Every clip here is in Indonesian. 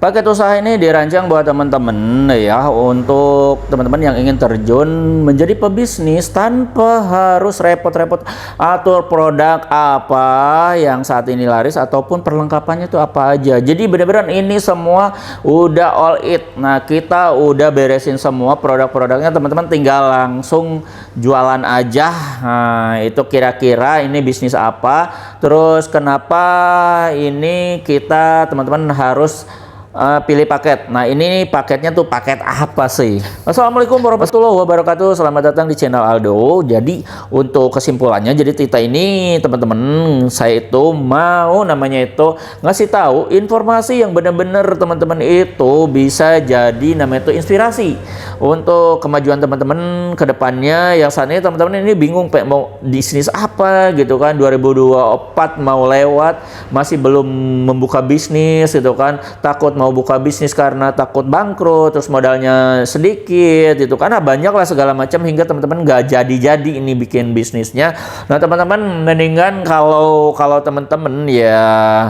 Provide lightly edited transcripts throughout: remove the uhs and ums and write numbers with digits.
Paket usaha ini dirancang buat teman-teman ya, untuk teman-teman yang ingin terjun menjadi pebisnis tanpa harus repot-repot atur produk apa yang saat ini laris ataupun perlengkapannya itu apa aja. Jadi benar-benar ini semua udah all it. Nah, kita udah beresin semua produk-produknya, teman-teman tinggal langsung jualan aja. Nah, itu kira-kira ini bisnis apa, terus kenapa ini kita teman-teman harus pilih paket. Nah, ini paketnya tuh paket apa sih? Assalamualaikum warahmatullahi wabarakatuh. Selamat datang di channel Aldo. Jadi untuk kesimpulannya, jadi Tita ini teman-teman, saya itu mau namanya itu ngasih tahu informasi yang benar-benar teman-teman itu bisa jadi namanya itu inspirasi untuk kemajuan teman-teman ke depannya. Yang saat ini teman-teman ini bingung mau bisnis apa gitu kan, 2024 mau lewat masih belum membuka bisnis gitu kan, takut mau buka bisnis karena takut bangkrut, terus modalnya sedikit gitu kan, banyak lah segala macam hingga teman-teman nggak jadi ini bikin bisnisnya. Nah, teman-teman mendingan kalau teman-teman ya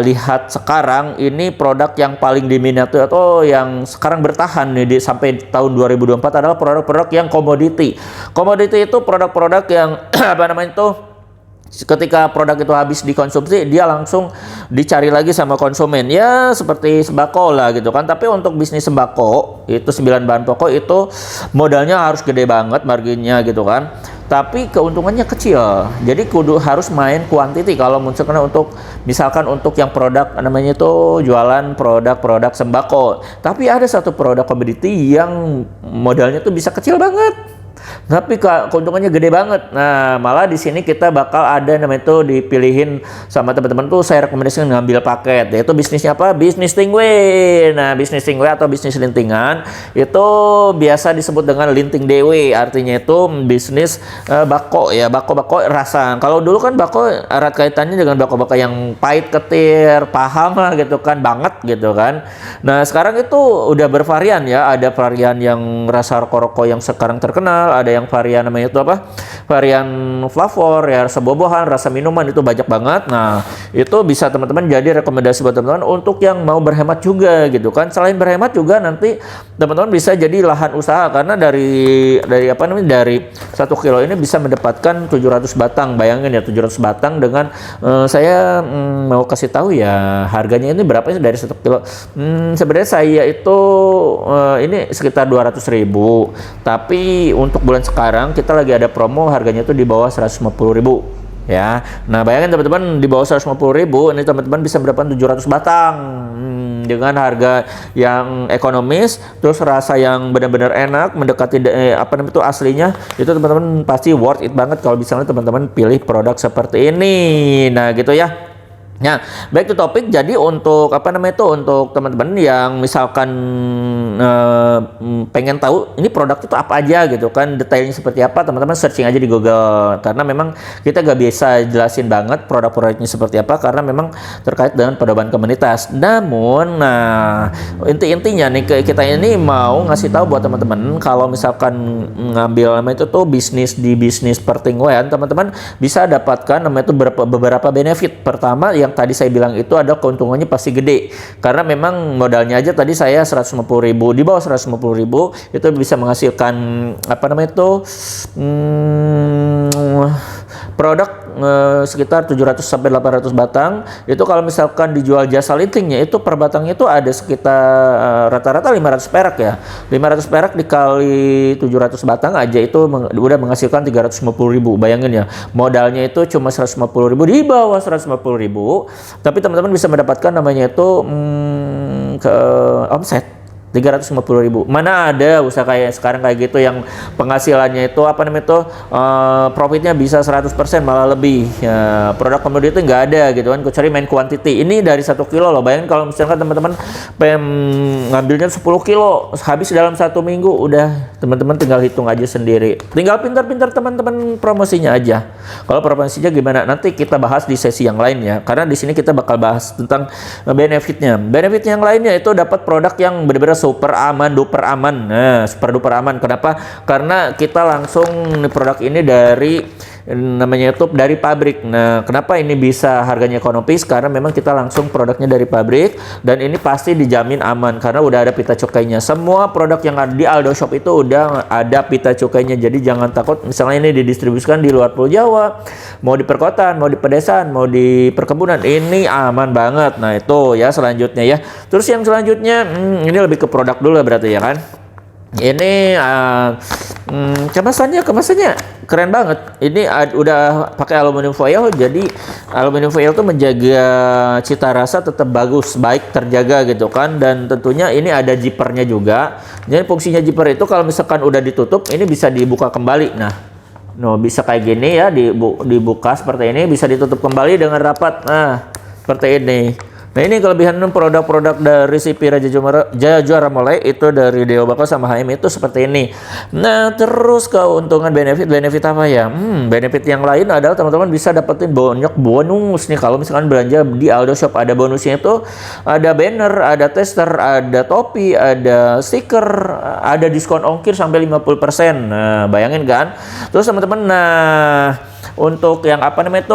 lihat sekarang ini produk yang paling diminati atau yang sekarang bertahan nih sampai tahun 2024 adalah produk-produk yang komoditi. Komoditi itu produk-produk yang apa namanya itu, ketika produk itu habis dikonsumsi dia langsung dicari lagi sama konsumen, ya seperti sembako lah gitu kan. Tapi untuk bisnis sembako itu 9 bahan pokok itu modalnya harus gede banget marginnya gitu kan, tapi keuntungannya kecil. Jadi kudu harus main kuantiti kalau misalkan untuk yang produk namanya itu jualan produk-produk sembako. Tapi ada satu produk komoditi yang modalnya tuh bisa kecil banget tapi keuntungannya gede banget. Nah, malah di sini kita bakal ada namanya itu dipilihin sama teman-teman tuh, saya rekomendasikan ngambil paket, yaitu bisnisnya apa? Bisnis tingwe. Nah, bisnis tingwe atau bisnis lintingan itu biasa disebut dengan linting dewe, artinya itu bisnis bako ya, bako-bako rasa. Kalau dulu kan bako erat kaitannya dengan bako-bako yang pahit ketir, paham lah gitu kan, banget gitu kan. Nah, sekarang itu udah bervarian ya, ada varian yang rasa rokok-rokok yang sekarang terkenal, ada yang varian namanya itu apa? Varian flavor ya, rasa bobohan, rasa minuman, itu banyak banget. Nah, itu bisa teman-teman jadi rekomendasi buat teman-teman untuk yang mau berhemat juga gitu kan. Selain berhemat juga nanti teman-teman bisa jadi lahan usaha, karena dari apa namanya, dari 1 kilo ini bisa mendapatkan 700 batang. Bayangin ya, 700 batang dengan saya mau kasih tahu ya harganya ini berapa sih dari 1 kilo. Sebenarnya saya itu ini sekitar 200.000, tapi untuk bulan sekarang kita lagi ada promo, harganya itu di bawah 150.000 ya. Nah, bayangin teman-teman, di bawah 150.000 ini teman-teman bisa mendapatkan 700 batang dengan harga yang ekonomis, terus rasa yang benar-benar enak mendekati apa namanya itu aslinya. Itu teman-teman pasti worth it banget kalau misalnya teman-teman pilih produk seperti ini. Nah, gitu ya. Nah, back to topic. Jadi untuk apa namanya itu, untuk teman-teman yang misalkan pengen tahu ini produk itu apa aja gitu kan, detailnya seperti apa, teman-teman searching aja di Google, karena memang kita gak bisa jelasin banget produk-produknya seperti apa karena memang terkait dengan pedoman komunitas. Namun, nah intinya nih, kita ini mau ngasih tahu buat teman-teman kalau misalkan ngambil namanya itu tuh bisnis di bisnis pertingwean, teman-teman bisa dapatkan namanya itu beberapa benefit. Pertama, yang tadi saya bilang itu ada keuntungannya pasti gede, karena memang modalnya aja tadi saya 150.000, di bawah 150.000 itu bisa menghasilkan apa namanya itu produk sekitar 700 sampai 800 batang. Itu kalau misalkan dijual jasa lintingnya itu per batangnya itu ada sekitar rata-rata 500 perak ya. 500 perak dikali 700 batang aja itu udah menghasilkan 350.000. Bayangin ya, modalnya itu cuma 150.000, di bawah 150.000, tapi teman-teman bisa mendapatkan namanya itu ke omset 350.000. Mana ada usaha kayak sekarang kayak gitu yang penghasilannya itu apa namanya itu profitnya bisa 100% malah lebih ya. Produk komoditi nggak ada gitu kan, kecuali main quantity. Ini dari 1 kilo loh. Bayangin kalau misalkan teman-teman ngambilnya 10 kilo habis dalam 1 minggu, udah teman-teman tinggal hitung aja sendiri. Tinggal pintar-pintar teman-teman promosinya aja. Kalau promosinya gimana nanti kita bahas di sesi yang lain ya, karena di sini kita bakal bahas tentang benefitnya. Benefit yang lainnya itu dapat produk yang benar-benar super aman, duper aman. Nah, super duper aman. Kenapa? Karena kita langsung produk ini dari namanya itu dari pabrik. Nah, kenapa ini bisa harganya ekonomis? Karena memang kita langsung produknya dari pabrik, dan ini pasti dijamin aman karena udah ada pita cukainya. Semua produk yang ada di Aldo Shop itu udah ada pita cukainya, jadi jangan takut misalnya ini didistribusikan di luar Pulau Jawa, mau di perkotaan, mau di pedesaan, mau di perkebunan, ini aman banget. Nah itu ya selanjutnya ya. Terus yang selanjutnya ini lebih ke produk dulu berarti ya kan. Ini kemasannya keren banget. Ini udah pakai aluminium foil, jadi aluminium foil itu menjaga cita rasa tetap bagus, baik terjaga gitu kan. Dan tentunya ini ada zippernya juga. Jadi fungsinya zipper itu kalau misalkan udah ditutup, ini bisa dibuka kembali. Nah, bisa kayak gini ya, dibuka seperti ini, bisa ditutup kembali dengan rapat. Nah, seperti ini. Nah ini kelebihan produk-produk dari CP Raja Juara Molai itu dari Deo Bako sama HM itu seperti ini. Nah terus keuntungan benefit apa ya? Benefit yang lain adalah teman-teman bisa dapetin banyak bonus nih kalau misalkan belanja di Aldo Shop. Ada bonusnya itu ada banner, ada tester, ada topi, ada stiker, ada diskon ongkir sampai 50%. Nah bayangin kan? Terus teman-teman, untuk yang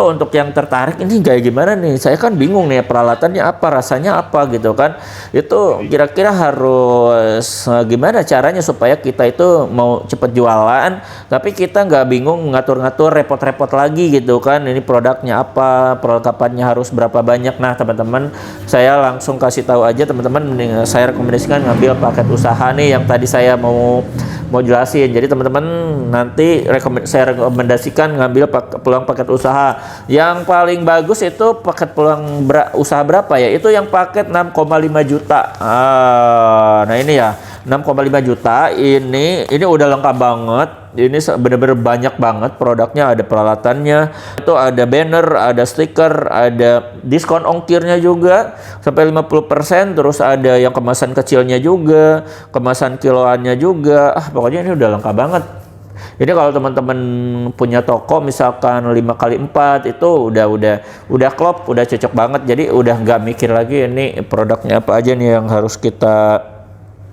untuk yang tertarik ini kayak gimana nih? Saya kan bingung nih peralatannya apa, rasanya apa gitu kan. Itu kira-kira harus gimana caranya supaya kita itu mau cepet jualan, tapi kita nggak bingung ngatur-ngatur repot-repot lagi gitu kan. Ini produknya apa, perlengkapannya harus berapa banyak. Nah teman-teman, saya langsung kasih tahu aja teman-teman, saya rekomendasikan ngambil paket usaha nih yang tadi saya mau jelasin. Jadi teman-teman nanti saya rekomendasikan ngambil peluang paket usaha. Yang paling bagus itu paket peluang usaha berapa ya? Itu yang paket 6,5 juta. Nah ini ya 6,5 juta ini udah lengkap banget. Ini bener-bener banyak banget produknya, ada peralatannya, itu ada banner, ada stiker, ada diskon ongkirnya juga sampai 50%, terus ada yang kemasan kecilnya juga, kemasan kiloannya juga. Pokoknya ini udah lengkap banget. Ini kalau teman-teman punya toko misalkan 5x4 itu udah klop, udah cocok banget. Jadi udah nggak mikir lagi ini produknya apa aja nih yang harus kita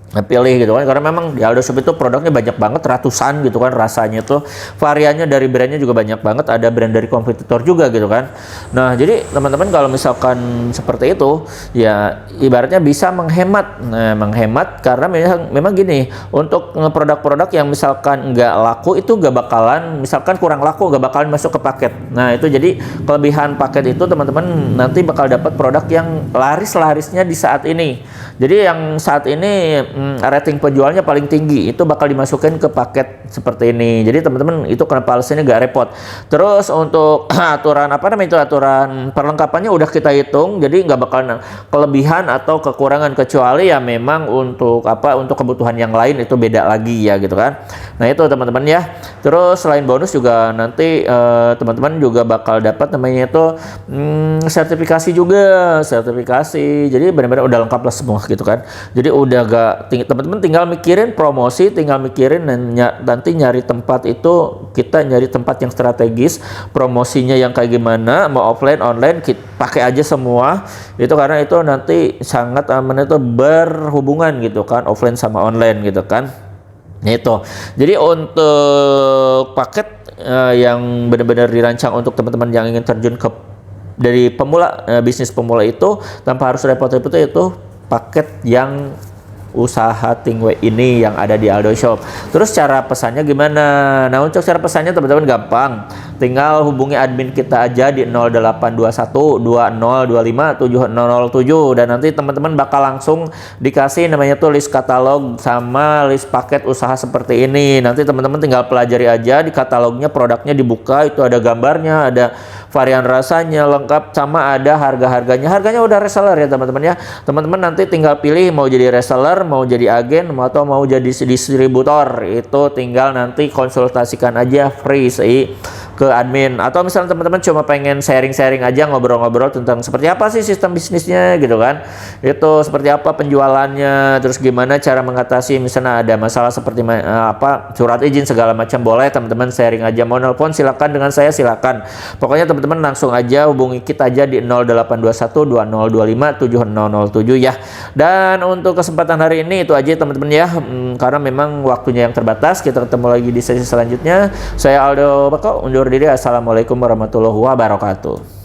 pilih gitu kan, karena memang di Aldo Shop itu produknya banyak banget, ratusan gitu kan, rasanya tuh variannya dari brandnya juga banyak banget, ada brand dari kompetitor juga gitu kan. Nah jadi teman-teman kalau misalkan seperti itu ya ibaratnya bisa menghemat. Nah menghemat karena memang gini, untuk produk-produk yang misalkan nggak laku itu nggak bakalan, misalkan kurang laku nggak bakalan masuk ke paket. Nah itu jadi kelebihan paket itu teman-teman nanti bakal dapat produk yang laris-larisnya di saat ini. Jadi yang saat ini rating penjualnya paling tinggi itu bakal dimasukin ke paket seperti ini. Jadi teman-teman itu kenapa alasannya gak repot. Terus untuk aturan aturan perlengkapannya udah kita hitung, jadi nggak bakal kelebihan atau kekurangan, kecuali ya memang untuk kebutuhan yang lain itu beda lagi ya gitu kan. Nah itu teman-teman ya. Terus selain bonus juga nanti teman-teman juga bakal dapat namanya itu sertifikasi juga, Jadi benar-benar udah lengkap lah semua gitu kan. Jadi udah gak teman-teman tinggal mikirin promosi, tinggal mikirin nanti nyari tempat itu, kita nyari tempat yang strategis, promosinya yang kayak gimana, mau offline online kita pakai aja semua itu, karena itu nanti sangat aman, itu berhubungan gitu kan, offline sama online gitu kan. Itu jadi untuk paket yang benar-benar dirancang untuk teman-teman yang ingin terjun ke dari pemula, bisnis pemula itu tanpa harus repot-repot, itu paket yang usaha Tingway ini yang ada di Aldo Shop. Terus cara pesannya gimana? Nah untuk cara pesannya teman-teman gampang, tinggal hubungi admin kita aja di 0821 2025 7007, dan nanti teman-teman bakal langsung dikasih namanya tuh list katalog sama list paket usaha seperti ini. Nanti teman-teman tinggal pelajari aja di katalognya, produknya dibuka, itu ada gambarnya, ada varian rasanya lengkap, sama ada harganya udah reseller ya teman-teman ya. Teman-teman nanti tinggal pilih mau jadi reseller, mau jadi agen, atau mau jadi distributor. Itu tinggal nanti konsultasikan aja free sih ke admin. Atau misalnya teman-teman cuma pengen sharing-sharing aja, ngobrol-ngobrol tentang seperti apa sih sistem bisnisnya gitu kan, itu seperti apa penjualannya, terus gimana cara mengatasi misalnya ada masalah seperti surat izin segala macam, boleh teman-teman sharing aja. Mau nelpon silakan, dengan saya silakan. Pokoknya teman-teman langsung aja hubungi kita aja di 0821 2025 7007 ya. Dan untuk kesempatan hari ini itu aja teman-teman ya, karena memang waktunya yang terbatas. Kita ketemu lagi di sesi selanjutnya. Saya Aldo Bako undur undur diri. Assalamualaikum warahmatullahi wabarakatuh.